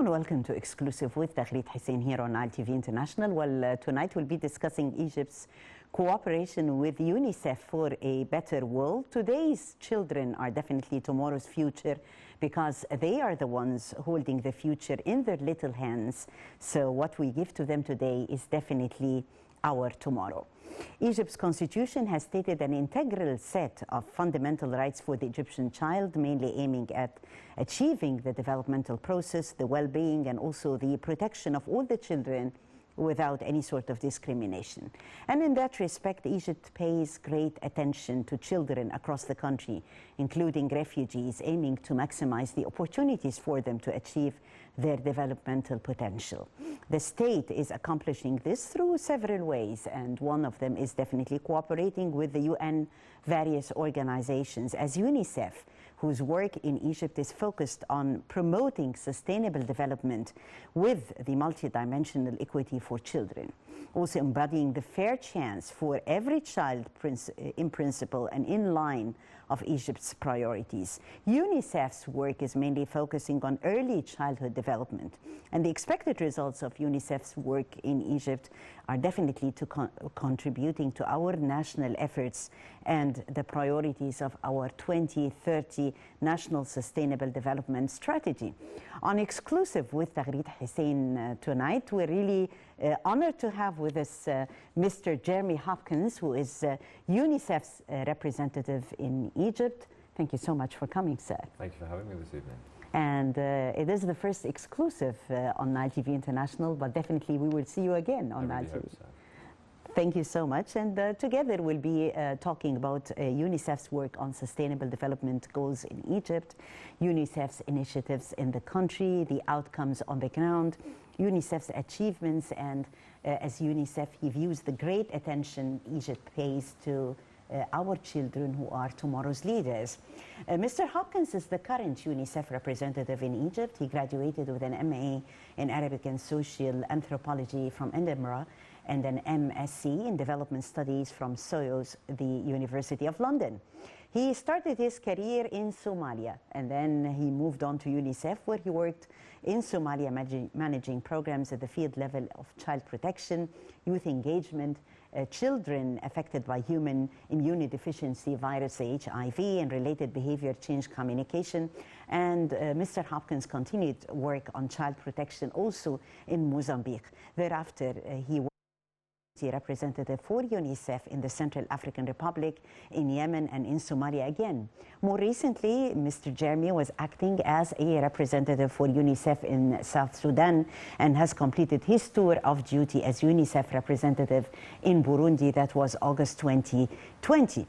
Hello and welcome to Exclusive with Taghreed Hussein here on ITV International. Well, tonight we'll be discussing Egypt's cooperation with UNICEF for a better world. Today's children are definitely tomorrow's future because they are the ones holding the future in their little hands. So what we give to them today is definitely our tomorrow. Egypt's constitution has stated an integral set of fundamental rights for the Egyptian child, mainly aiming at achieving the developmental process, the well-being, and also the protection of all the children without any sort of discrimination. And in that respect, Egypt pays great attention to children across the country, including refugees, aiming to maximize the opportunities for them to achieve their developmental potential. The state is accomplishing this through several ways, and one of them is definitely cooperating with the UN various organizations, as UNICEF, whose work in Egypt is focused on promoting sustainable development with the multidimensional equity for children, also embodying the fair chance for every child in principle and in line of Egypt's priorities. UNICEF's work is mainly focusing on early childhood development, and the expected results of UNICEF's work in Egypt are definitely contributing to our national efforts and the priorities of our 2030 National Sustainable Development Strategy. On Exclusive with Taghreed Hussein tonight, we're really honored to have with us Mr. Jeremy Hopkins, who is UNICEF's representative in Egypt. Thank you so much for coming, sir. Thank you for having me this evening. And it is the first exclusive on ITV International, but definitely we will see you again on ITV. Hope so. Thank you so much. And together we'll be talking about UNICEF's work on sustainable development goals in Egypt, UNICEF's initiatives in the country, the outcomes on the ground, UNICEF's achievements, and as UNICEF, he views the great attention Egypt pays to our children who are tomorrow's leaders. Mr. Hopkins is the current UNICEF representative in Egypt. He graduated with an MA in Arabic and Social Anthropology from Edinburgh and an MSc in Development Studies from SOAS, the University of London. He started his career in Somalia, and then he moved on to UNICEF, where he worked in Somalia managing programs at the field level of child protection, youth engagement, children affected by human immunodeficiency virus HIV and related behavior change communication. And Mr. Hopkins continued work on child protection also in Mozambique. Thereafter, he worked as representative for UNICEF in the Central African Republic, in Yemen, and in Somalia again. More recently, Mr. Jeremy was acting as a representative for UNICEF in South Sudan and has completed his tour of duty as UNICEF representative in Burundi. That was August 2020.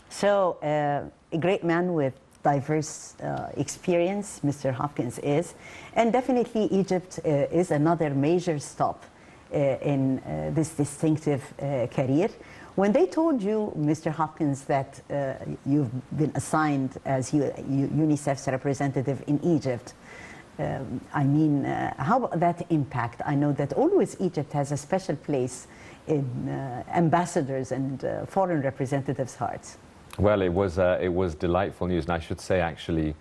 So a great man with diverse experience, Mr. Hopkins is, and definitely Egypt is another major stop in this distinctive career. When they told you, Mr. Hopkins, that you've been assigned as UNICEF's representative in Egypt, I mean, how about that impact? I know that always Egypt has a special place in ambassadors and foreign representatives' hearts. Well, it was delightful news, and I should say, actually,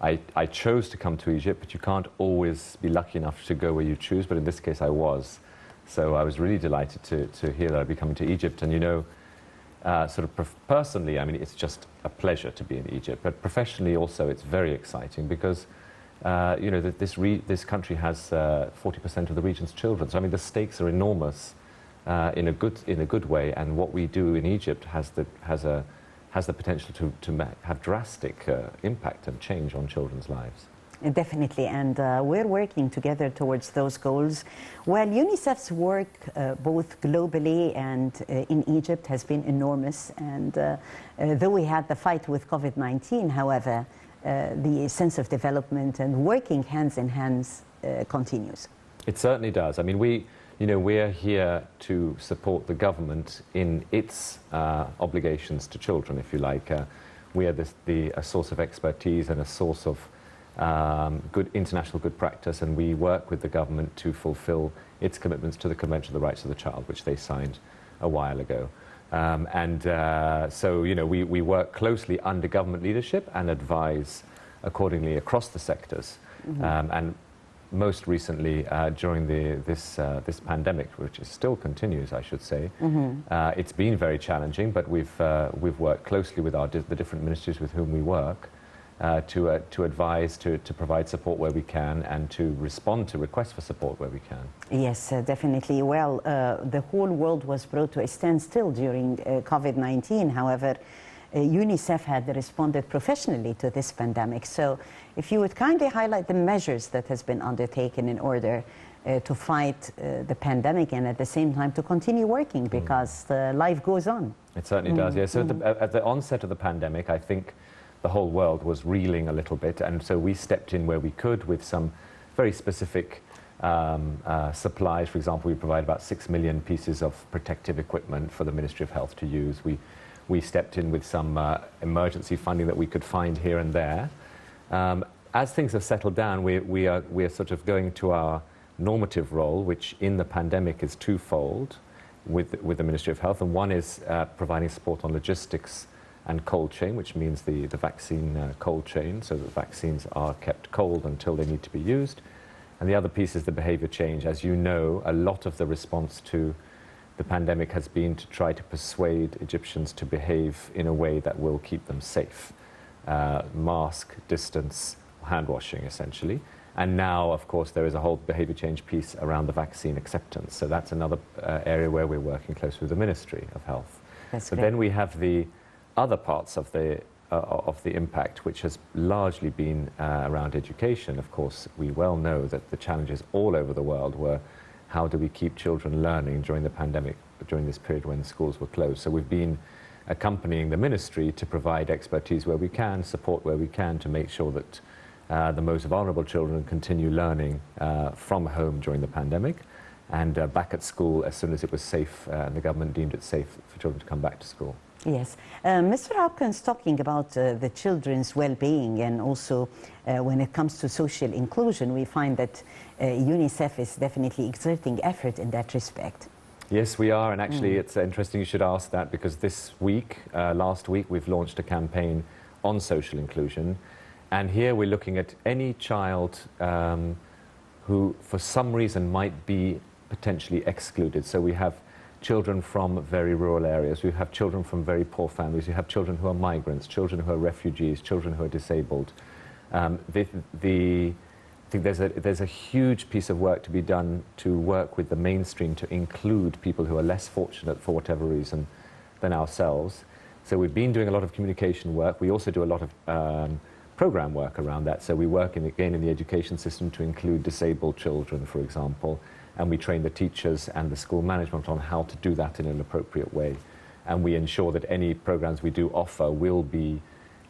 I chose to come to Egypt, but you can't always be lucky enough to go where you choose, but in this case I was. So I was really delighted to hear that I'd be coming to Egypt. And you know, sort of personally, I mean, it's just a pleasure to be in Egypt. But professionally also, it's very exciting because, you know, this country has 40% of the region's children. So I mean, the stakes are enormous in a good way. And what we do in Egypt has the potential to have drastic impact and change on children's lives. Definitely, and we're working together towards those goals. Well, UNICEF's work both globally and in Egypt has been enormous, and though we had the fight with COVID-19, however, the sense of development and working hands in hands continues. It certainly does. I mean, we're here to support the government in its obligations to children, if you like. We are a source of expertise and a source of good international good practice, and we work with the government to fulfill its commitments to the Convention of the Rights of the Child, which they signed a while ago. So, you know, we work closely under government leadership and advise accordingly across the sectors. And most recently during this pandemic, which is still continues, I should say. It's been very challenging, but we've worked closely with the different ministries with whom we work to advise, to provide support where we can, and to respond to requests for support where we can. Yes, definitely. Well, the whole world was brought to a standstill during COVID-19. However, UNICEF had responded professionally to this pandemic. So if you would kindly highlight the measures that has been undertaken in order to fight the pandemic and at the same time to continue working, because life goes on. It certainly does, yes. So at the onset of the pandemic, I think the whole world was reeling a little bit, and so we stepped in where we could with some very specific supplies. For example, we provide about 6 million pieces of protective equipment for the Ministry of Health to use. We stepped in with some emergency funding that we could find here and there. As things have settled down, we are sort of going to our normative role, which in the pandemic is twofold with the Ministry of Health. And one is providing support on logistics and cold chain, which means the vaccine cold chain, so that vaccines are kept cold until they need to be used. And the other piece is the behavior change. As you know, a lot of the response to the pandemic has been to try to persuade Egyptians to behave in a way that will keep them safe. Mask, distance, hand washing, essentially. And now, of course, there is a whole behavior change piece around the vaccine acceptance. So that's another area where we're working closely with the Ministry of Health. That's but great. then we have the other parts of the impact, which has largely been around education. Of course, we well know that the challenges all over the world were how do we keep children learning during the pandemic, during this period when the schools were closed. So we've been accompanying the ministry to provide expertise where we can, support where we can, to make sure that the most vulnerable children continue learning from home during the pandemic, and back at school as soon as it was safe and the government deemed it safe for children to come back to school. Yes. Mr. Hopkins, talking about the children's well-being, and also when it comes to social inclusion, we find that UNICEF is definitely exerting effort in that respect. Yes, we are, and actually it's interesting you should ask that, because this week, last week, we've launched a campaign on social inclusion, and here we're looking at any child who for some reason might be potentially excluded. So we have children from very rural areas, we have children from very poor families, we have children who are migrants, children who are refugees, children who are disabled. I think there's a huge piece of work to be done to work with the mainstream to include people who are less fortunate for whatever reason than ourselves. So we've been doing a lot of communication work. We also do a lot of program work around that. So we work again in the education system to include disabled children, for example, and we train the teachers and the school management on how to do that in an appropriate way. And we ensure that any programs we do offer will be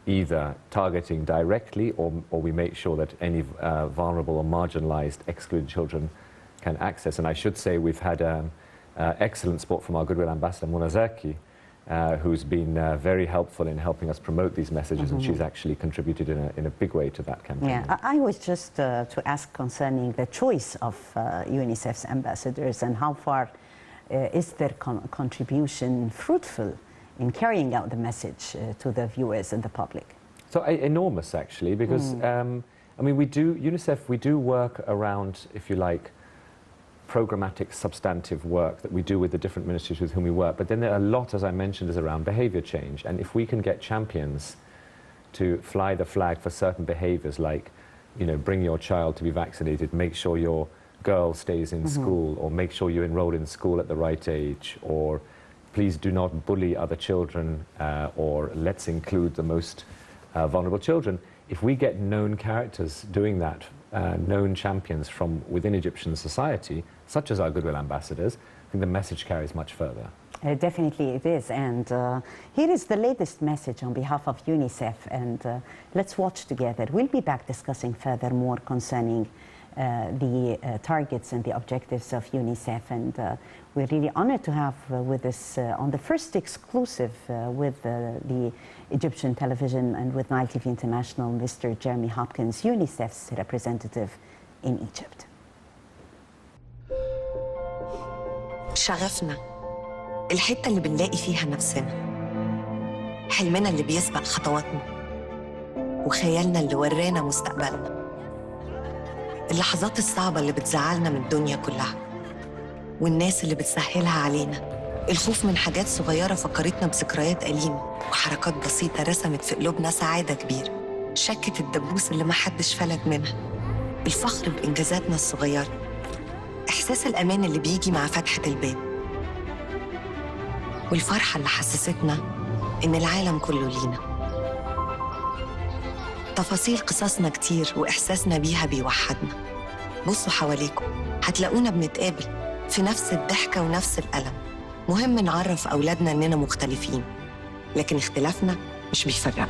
either targeting directly, or we make sure that any vulnerable or marginalized, excluded children can access. And I should say we've had excellent support from our Goodwill ambassador, Munazaki, who's been very helpful in helping us promote these messages, and she's actually contributed in a big way to that campaign. Yeah, I was just to ask concerning the choice of UNICEF's ambassadors, and how far is their contribution fruitful in carrying out the message to the viewers and the public? So enormous, actually, because I mean, UNICEF, we do work around, if you like, programmatic, substantive work that we do with the different ministries with whom we work. But then there are a lot, as I mentioned, is around behavior change. And if we can get champions to fly the flag for certain behaviors, like, you know, bring your child to be vaccinated, make sure your girl stays in school, or make sure you enroll in school at the right age, or please do not bully other children, or let's include the most vulnerable children. If we get known characters doing that, known champions from within Egyptian society, such as our Goodwill ambassadors, I think the message carries much further. Definitely it is. And here is the latest message on behalf of UNICEF, and let's watch together. We'll be back discussing further more concerning the targets and the objectives of UNICEF, and we're really honored to have with us on the first exclusive with the Egyptian television and with Nile TV International, Mr. Jeremy Hopkins, UNICEF's representative in Egypt. شغفنا الحتة اللي بنلاقي فيها نفسنا، حلمنا اللي بيسبق خطواتنا، وخيالنا اللي ورانا مستقبلنا. اللحظات الصعبة اللي بتزعلنا من الدنيا كلها، والناس اللي بتسهلها علينا، الخوف من حاجات صغيرة فكرتنا بذكريات أليمة، وحركات بسيطة رسمت في قلوبنا سعادة كبيرة، شكة الدبوس اللي محدش فلت منها، الفخر بإنجازاتنا الصغيرة، إحساس الأمان اللي بيجي مع فتحة الباب، والفرحة اللي حسستنا إن العالم كله لينا. تفاصيل قصصنا كتير وإحساسنا بيها بيوحدنا. بصوا حواليكم هتلاقونا بنتقابل في نفس الضحكة ونفس الألم. مهم نعرف أولادنا إننا مختلفين، لكن اختلافنا مش بيفرقنا.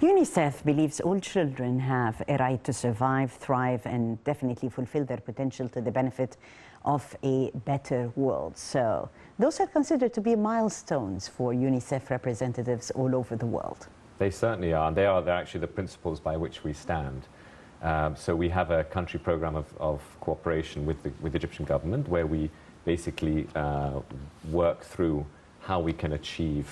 UNICEF believes all children have a right to survive, thrive, and definitely fulfill their potential to the benefit of a better world. So those are considered to be milestones for UNICEF representatives all over the world. They certainly are. They're actually the principles by which we stand. So we have a country program of cooperation with the Egyptian government where we basically work through how we can achieve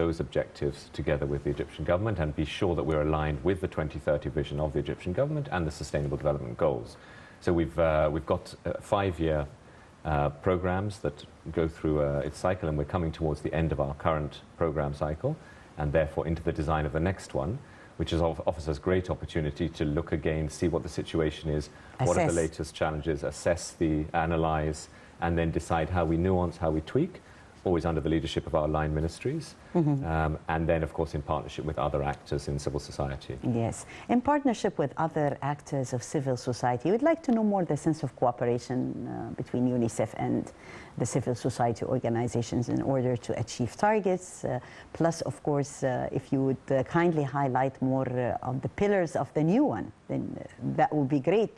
those objectives together with the Egyptian government and be sure that we're aligned with the 2030 vision of the Egyptian government and the Sustainable Development Goals. So we've got 5-year programs that go through its cycle, and we're coming towards the end of our current program cycle and therefore into the design of the next one, which offers us great opportunity to look again, see what the situation is, what are the latest challenges, analyze, and then decide how we nuance, how we tweak, always under the leadership of our line ministries, and then, of course, in partnership with other actors in civil society. Yes, in partnership with other actors of civil society. We'd like to know more the sense of cooperation between UNICEF and the civil society organizations in order to achieve targets. Plus, of course, if you would kindly highlight more on the pillars of the new one, then that would be great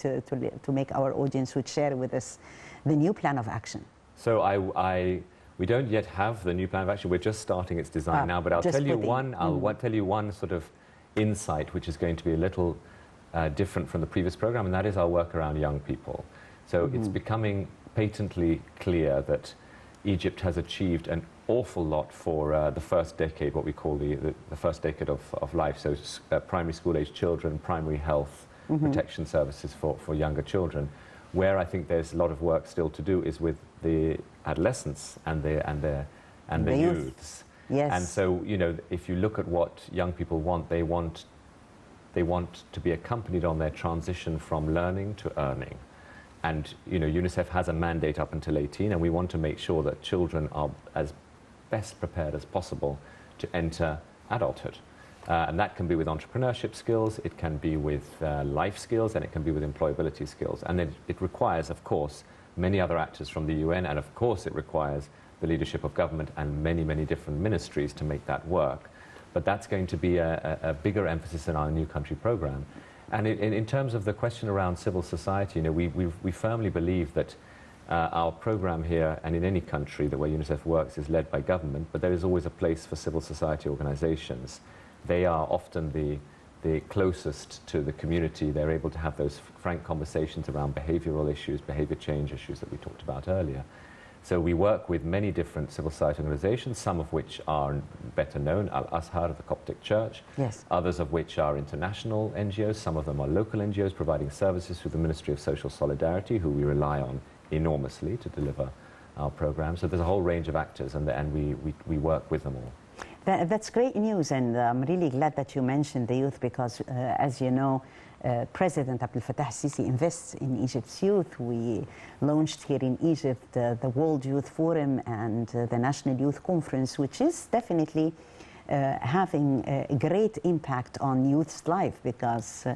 to make our audience would share with us the new plan of action. So we don't yet have the new plan of action. We're just starting its design now, but I'll tell you one sort of insight which is going to be a little different from the previous program, and that is our work around young people. So it's becoming patently clear that Egypt has achieved an awful lot for the first decade, what we call the first decade of life. So primary school age children, primary health protection services for younger children. Where I think there's a lot of work still to do is with the adolescents and the youths. Yes. And so, you know, if you look at what young people want, they want to be accompanied on their transition from learning to earning. And, you know, UNICEF has a mandate up until 18, and we want to make sure that children are as best prepared as possible to enter adulthood. And that can be with entrepreneurship skills, it can be with life skills, and it can be with employability skills. And it requires, of course, many other actors from the UN, and of course it requires the leadership of government and many, many different ministries to make that work. But that's going to be a bigger emphasis in our new country program. And in terms of the question around civil society, you know, we firmly believe that our program here and in any country the way UNICEF works is led by government, but there is always a place for civil society organizations. They are often the closest to the community. They're able to have those frank conversations around behavioral issues, behavior change issues that we talked about earlier. So we work with many different civil society organizations, some of which are better known, Al-Azhar, the Coptic Church, yes. Others of which are international NGOs, some of them are local NGOs providing services through the Ministry of Social Solidarity, who we rely on enormously to deliver our program. So there's a whole range of actors, and we work with them all. That's great news, and I'm really glad that you mentioned the youth because, as you know, President Abdel Fattah al-Sisi invests in Egypt's youth. We launched here in Egypt the World Youth Forum and the National Youth Conference, which is definitely having a great impact on youth's life because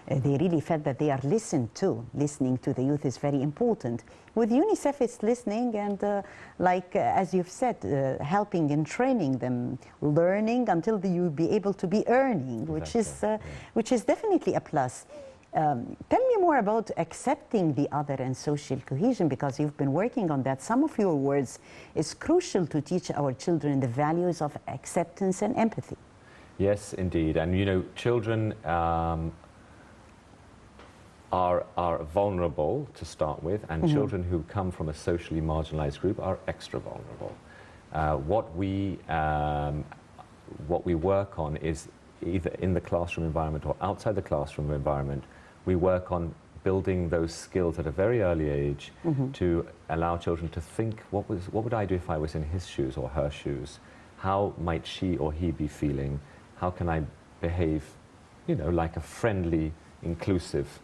they really felt that they are listened to. Listening to the youth is very important. With UNICEF, it's listening and, as you've said, helping and training them, learning until you'll be able to be earning, which is definitely a plus. Tell me more about accepting the other and social cohesion, because you've been working on that. Some of your words is crucial to teach our children the values of acceptance and empathy. Yes, indeed. And, you know, children are vulnerable to start with, and children who come from a socially marginalized group are extra vulnerable. What we what we work on is either in the classroom environment or outside the classroom environment. We work on building those skills at a very early age to allow children to think, what would I do if I was in his shoes or her shoes? How might she or he be feeling? How can I behave, you know, like a friendly, inclusive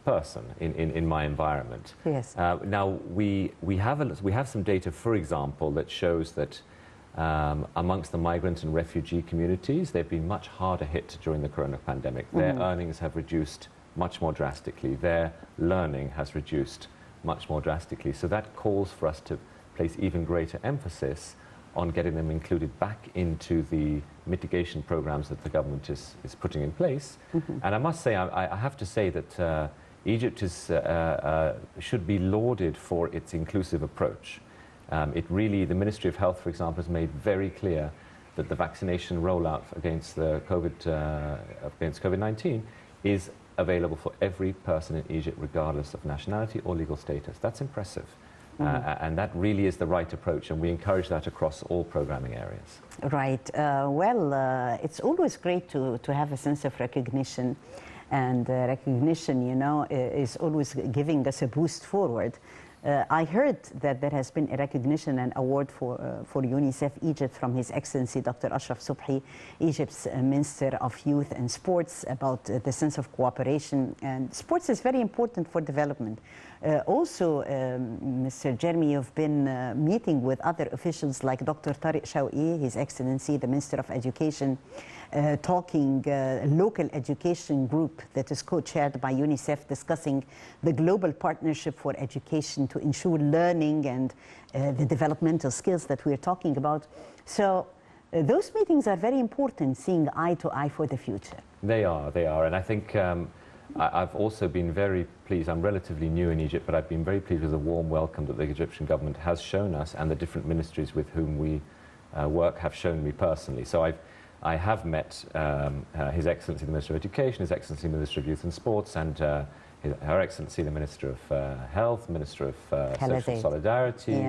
person in my environment? Yes. Now, we have some data, for example, that shows that amongst the migrant and refugee communities, they've been much harder hit during the corona pandemic. Their earnings have reduced much more drastically. Their learning has reduced much more drastically. So that calls for us to place even greater emphasis on getting them included back into the mitigation programs that the government is putting in place. And I must say, I have to say that Egypt should be lauded for its inclusive approach. The Ministry of Health, for example, has made very clear that the vaccination rollout against the COVID-19 is available for every person in Egypt, regardless of nationality or legal status. That's impressive. And that really is the right approach, and we encourage that across all programming areas. Right. It's always great to have a sense of recognition, and recognition, you know, is always giving us a boost forward. I heard that there has been a recognition and award for UNICEF Egypt from His Excellency Dr. Ashraf Subhi, Egypt's Minister of Youth and Sports, about the sense of cooperation. And sports is very important for development. Also, Mr. Jeremy, you've been meeting with other officials like Dr. Tariq Shawqi, His Excellency, the Minister of Education, talking local education group that is co-chaired by UNICEF, discussing the global partnership for education to ensure learning and the developmental skills that we're talking about. So those meetings are very important, seeing eye to eye for the future. They are, and I think I've also been very pleased. I'm relatively new in Egypt, but I've been very pleased with the warm welcome that the Egyptian government has shown us, and the different ministries with whom we work have shown me personally. So I have met His Excellency the Minister of Education, His Excellency the Minister of Youth and Sports, and Her Excellency the Minister of Health, Minister of Social Solidarity,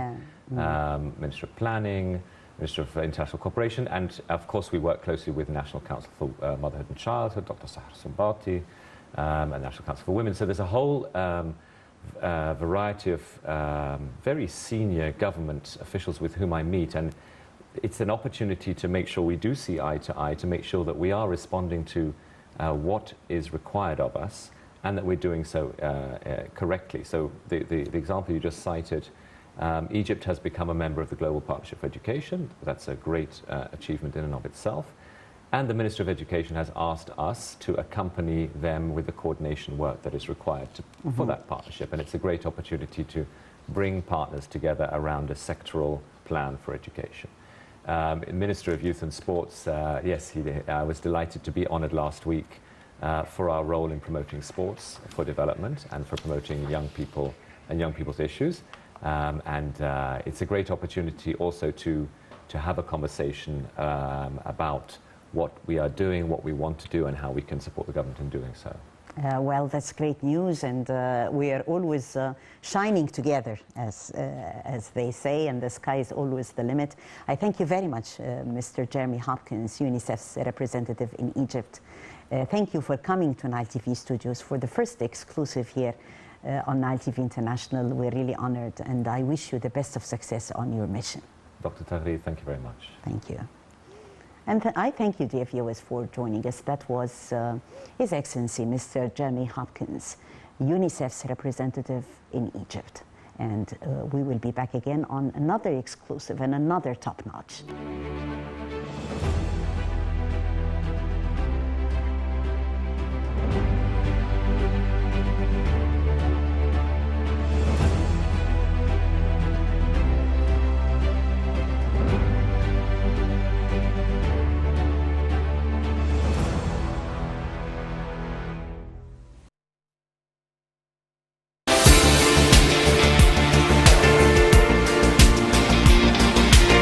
Minister of Planning, Minister of International Cooperation, and of course we work closely with National Council for Motherhood and Childhood, Dr. Sahar Sumbati, and National Council for Women. So there's a whole variety of very senior government officials with whom I meet, and it's an opportunity to make sure we do see eye to eye, to make sure that we are responding to what is required of us, and that we're doing so correctly. So the example you just cited, Egypt has become a member of the Global Partnership for Education. That's a great achievement in and of itself. And the Minister of Education has asked us to accompany them with the coordination work that is required for that partnership. And it's a great opportunity to bring partners together around a sectoral plan for education. Minister of Youth and Sports, yes, I was delighted to be honoured last week for our role in promoting sports for development and for promoting young people and young people's issues. It's a great opportunity also to have a conversation about what we are doing, what we want to do, and how we can support the government in doing so. Well, that's great news, and we are always shining together, as they say, and the sky is always the limit. I thank you very much, Mr. Jeremy Hopkins, UNICEF's representative in Egypt. Thank you for coming to Nile TV studios for the first exclusive here on Nile TV International. We're really honored, and I wish you the best of success on your mission. Dr. Taghreed, thank you very much. Thank you. And I thank you, dear viewers, for joining us. That was His Excellency, Mr. Jeremy Hopkins, UNICEF's representative in Egypt. And we will be back again on another exclusive and another top-notch.